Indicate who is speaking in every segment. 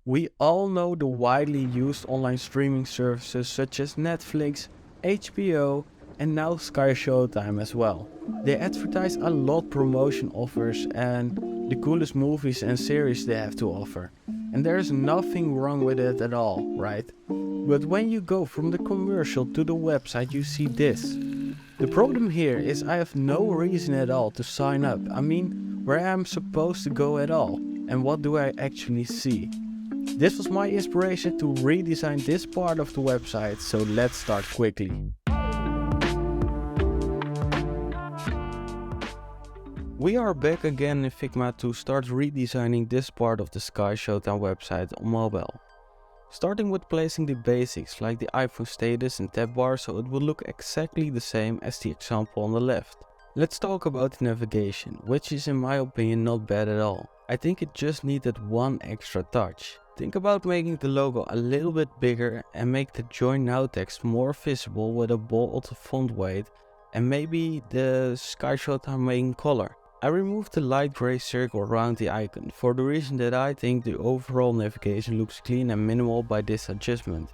Speaker 1: We all know the widely used online streaming services such as Netflix, HBO, and now Sky Showtime as well. They advertise a lot promotion offers and the coolest movies and series they have to offer. And there's nothing wrong with it at all, right? But when you go from the commercial to the website, you see this. The problem here is I have no reason at all to sign up. I mean, where am I supposed to go at all? And what do I actually see? This was my inspiration to redesign this part of the website, so let's start quickly. We are back again in Figma to start redesigning this part of the Sky Showtime website on mobile. Starting with placing the basics like the iPhone status and tab bar so it will look exactly the same as the example on the left. Let's talk about the navigation, which is in my opinion not bad at all. I think it just needed one extra touch. Think about making the logo a little bit bigger and make the Join Now text more visible with a bold font weight and maybe the Sky Showtime main color. I removed the light grey circle around the icon for the reason that I think the overall navigation looks clean and minimal by this adjustment.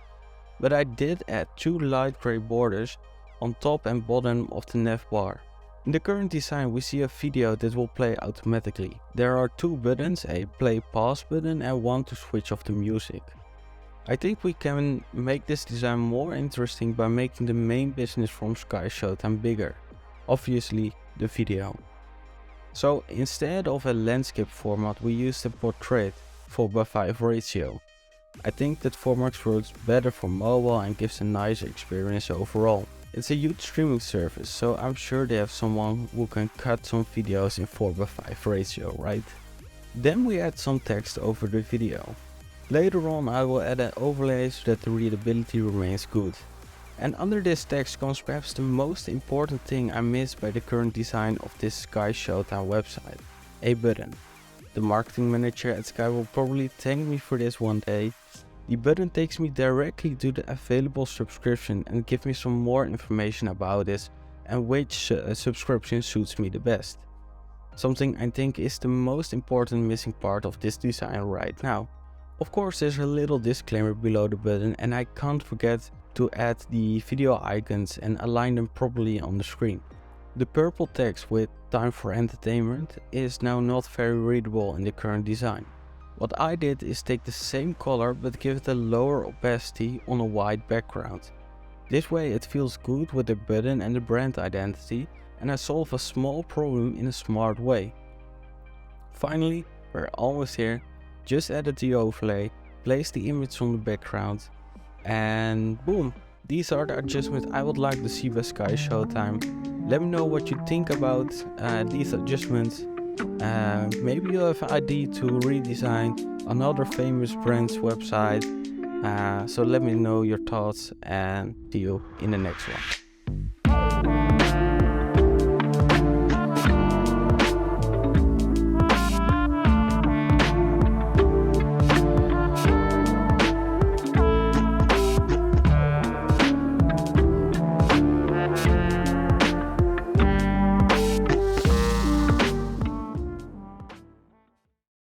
Speaker 1: But I did add two light grey borders on top and bottom of the nav bar. In the current design we see a video that will play automatically. There are two buttons, a play pause button and one to switch off the music. I think we can make this design more interesting by making the main business from Sky Showtime bigger. Obviously the video. So instead of a landscape format we used a portrait 4:5 ratio. I think that format works better for mobile and gives a nicer experience overall. It's a huge streaming service, so I'm sure they have someone who can cut some videos in 4:5 ratio, right? Then we add some text over the video. Later on I will add an overlay so that the readability remains good. And under this text comes perhaps the most important thing I missed by the current design of this Sky Showtime website. A button. The marketing manager at Sky will probably thank me for this one day. The button takes me directly to the available subscription and gives me some more information about this and which subscription suits me the best. Something I think is the most important missing part of this design right now. Of course there's a little disclaimer below the button and I can't forget to add the video icons and align them properly on the screen. The purple text with time for entertainment is now not very readable in the current design. What I did is take the same color but give it a lower opacity on a white background. This way it feels good with the button and the brand identity and I solve a small problem in a smart way. Finally, we're almost here. Just added the overlay, place the image on the background and boom, these are the adjustments I would like to see by Sky Showtime. Let me know what you think about these adjustments. Maybe you have an idea to redesign another famous brand's website. So let me know your thoughts and see you in the next one.